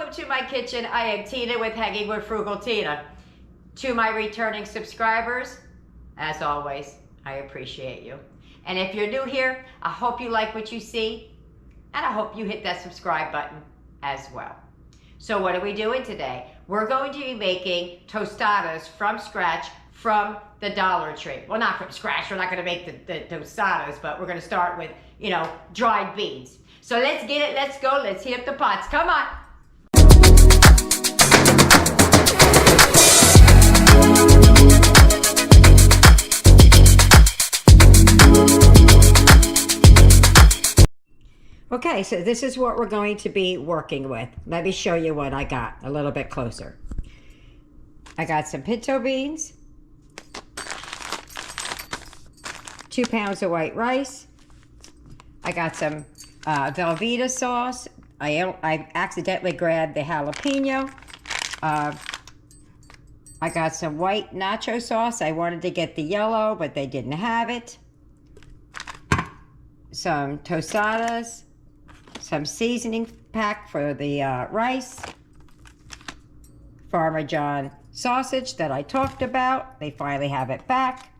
Welcome to my kitchen. I am Tina with Hanging with Frugal Tina. To my returning subscribers, as always, I appreciate you. And if you're new here, I hope you like what you see, and I hope you hit that subscribe button as well. So what are we doing today? We're going to be making tostadas from scratch from the Dollar Tree. Well, not from scratch. We're not going to make the tostadas, but we're going to start with, dried beans. So let's get it. Let's go. Let's heat up the pots. Come on. Okay, so this is what we're going to be working with. Let me show you what I got a little bit closer. I got some pinto beans, 2 pounds of white rice. I got some Velveeta sauce. I accidentally grabbed the jalapeno. I got some white nacho sauce. I wanted to get the yellow, but they didn't have it. Some tostadas. Some seasoning pack for the rice. Parmesan sausage that I talked about. They finally have it back.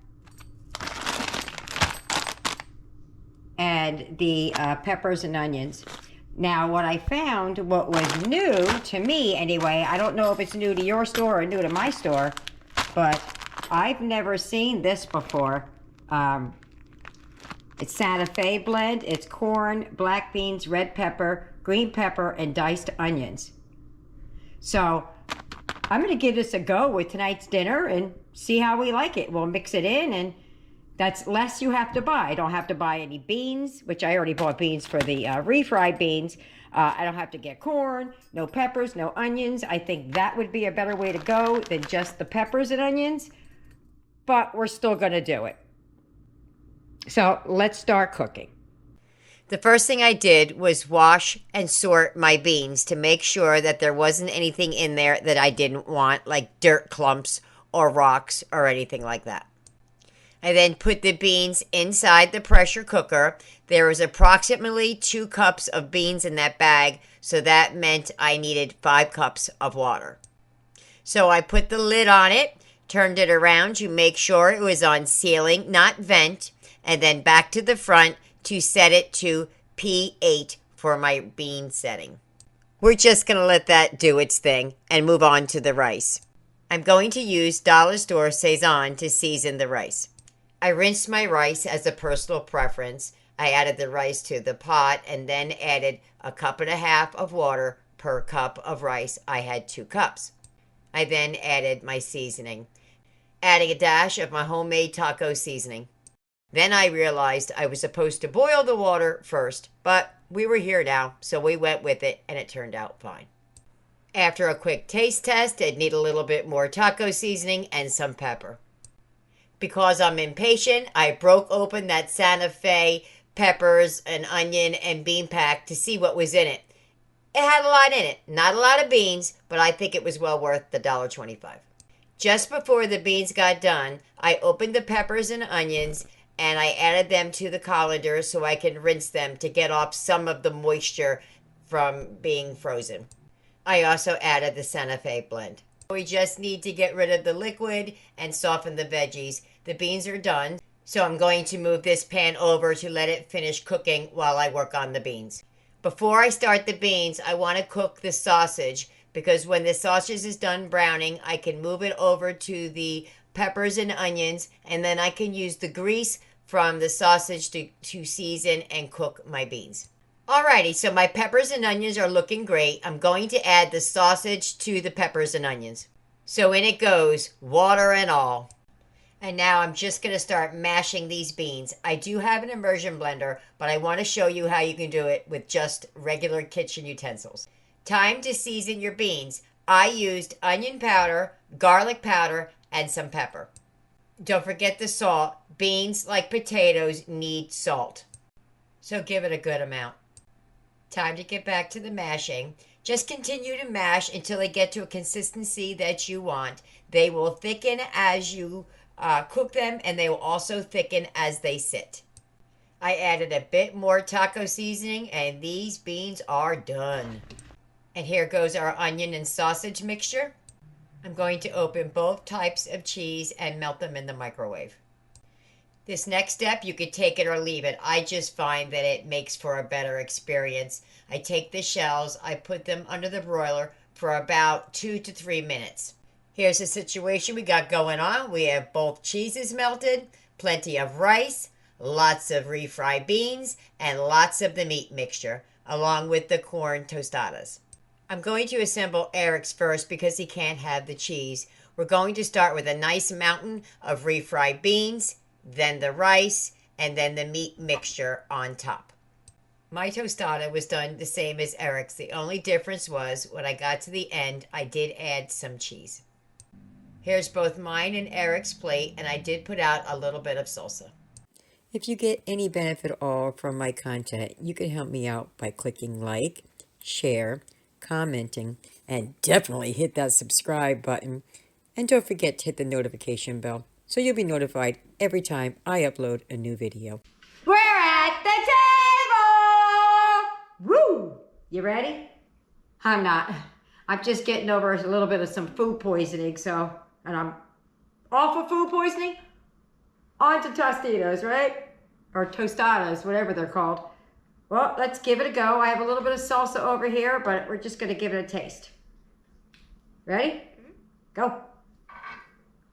And the peppers and onions. Now, what I found, what was new to me anyway, I don't know if it's new to your store or new to my store, but I've never seen this before. It's Santa Fe blend. It's corn, black beans, red pepper, green pepper, and diced onions. So I'm going to give this a go with tonight's dinner and see how we like it. We'll mix it in, and that's less you have to buy. I don't have to buy any beans, which I already bought beans for the refried beans. I don't have to get corn, no peppers, no onions. I think that would be a better way to go than just the peppers and onions, but we're still going to do it. So let's start cooking. The first thing I did was wash and sort my beans to make sure that there wasn't anything in there that I didn't want, like dirt clumps or rocks or anything like that. I then put the beans inside the pressure cooker. There was approximately 2 cups of beans in that bag, so that meant I needed 5 cups of water. So I put the lid on it, turned it around to make sure it was on ceiling, not vent, and then back to the front to set it to P8 for my bean setting. We're just going to let that do its thing and move on to the rice. I'm going to use Dollar Store Saison to season the rice. I rinsed my rice as a personal preference. I added the rice to the pot and then added 1.5 cups of water per cup of rice. I had 2 cups. I then added my seasoning, adding a dash of my homemade taco seasoning. Then I realized I was supposed to boil the water first, but we were here now, so we went with it, and it turned out fine. After a quick taste test, I'd need a little bit more taco seasoning and some pepper. Because I'm impatient, I broke open that Santa Fe peppers and onion and bean pack to see what was in it. It had a lot in it. Not a lot of beans, but I think it was well worth the $1.25. Just before the beans got done, I opened the peppers and onions and I added them to the colander so I can rinse them to get off some of the moisture from being frozen. I also added the Santa Fe blend. We just need to get rid of the liquid and soften the veggies. The beans are done, so I'm going to move this pan over to let it finish cooking while I work on the beans. Before I start the beans, I want to cook the sausage because when the sausage is done browning, I can move it over to the peppers and onions, and then I can use the grease from the sausage to season and cook my beans. Alrighty, so my peppers and onions are looking great. I'm going to add the sausage to the peppers and onions. So in it goes, water and all. And now I'm just going to start mashing these beans. I do have an immersion blender, but I want to show you how you can do it with just regular kitchen utensils. Time to season your beans. I used onion powder, garlic powder, and some pepper. Don't forget the salt. Beans, like potatoes, need salt. So give it a good amount. Time to get back to the mashing. Just continue to mash until they get to a consistency that you want. They will thicken as you cook them, and they will also thicken as they sit. I added a bit more taco seasoning, and these beans are done. And here goes our onion and sausage mixture. I'm going to open both types of cheese and melt them in the microwave. This next step, you could take it or leave it. I just find that it makes for a better experience. I take the shells, I put them under the broiler for about 2 to 3 minutes. Here's the situation we got going on. We have both cheeses melted, plenty of rice, lots of refried beans, and lots of the meat mixture, along with the corn tostadas. I'm going to assemble Eric's first because he can't have the cheese. We're going to start with a nice mountain of refried beans, then the rice, and then the meat mixture on top. My tostada was done the same as Eric's. The only difference was when I got to the end, I did add some cheese. Here's both mine and Eric's plate, and I did put out a little bit of salsa. If you get any benefit at all from my content, you can help me out by clicking like, share, commenting, and definitely hit that subscribe button. And don't forget to hit the notification bell so you'll be notified every time I upload a new video. We're at the table! Woo! You ready? I'm not. I'm just getting over a little bit of some food poisoning, and I'm off of food poisoning, on to Tostadas, right? Or Tostadas, whatever they're called. Well, let's give it a go. I have a little bit of salsa over here, but we're just going to give it a taste. Ready? Go.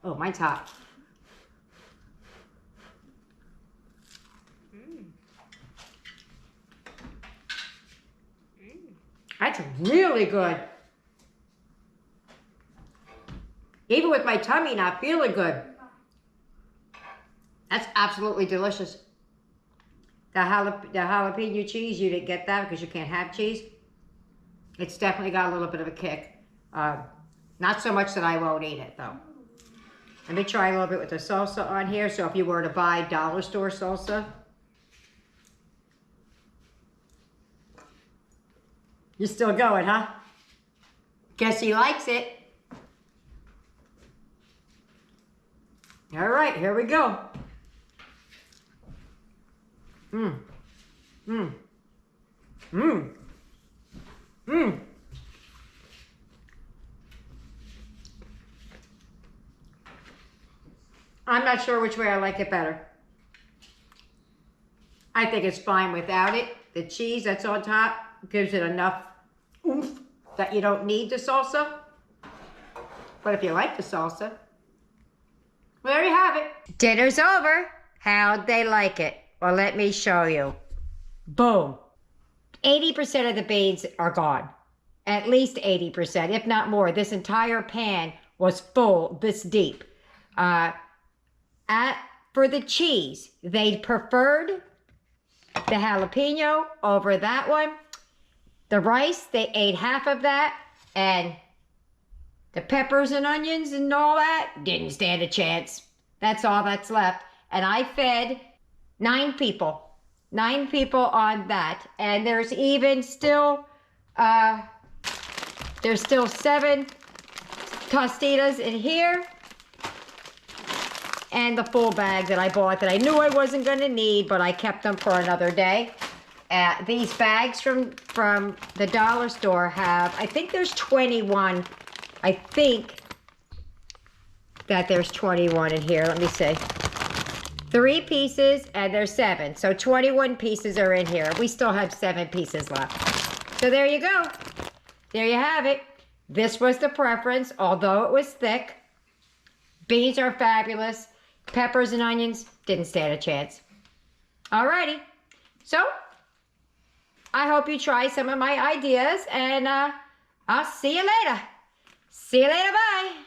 Oh, mine's hot. That's really good. Even with my tummy not feeling good. That's absolutely delicious. The jalapeno cheese, you didn't get that because you can't have cheese. It's definitely got a little bit of a kick. Not so much that I won't eat it, though. Let me try a little bit with the salsa on here. So if you were to buy dollar store salsa, you're still going, huh? Guess he likes it. All right, here we go. Mmm. Mmm. Mmm. Mmm. I'm not sure which way I like it better. I think it's fine without it. The cheese that's on top gives it enough oomph that you don't need the salsa. But if you like the salsa, well, there you have it. Dinner's over. How'd they like it? Well, let me show you. Boom. 80% of the beans are gone. At least 80%, if not more. This entire pan was full, this deep. For the cheese, they preferred the jalapeno over that one. The rice, they ate half of that. And the peppers and onions and all that didn't stand a chance. That's all that's left. And I fed 9 people. 9 people on that. And there's even still, there's still 7 Tostadas in here. And the full bag that I bought that I knew I wasn't going to need, but I kept them for another day. These bags from the dollar store have, I think there's 21. I think that there's 21 in here. Let me see. 3 pieces and there's 7. So 21 pieces are in here. We still have 7 pieces left. So there you go. There you have it. This was the preference, although it was thick. Beans are fabulous. Peppers and onions didn't stand a chance. Alrighty. So, I hope you try some of my ideas, and I'll see you later. See you later, bye.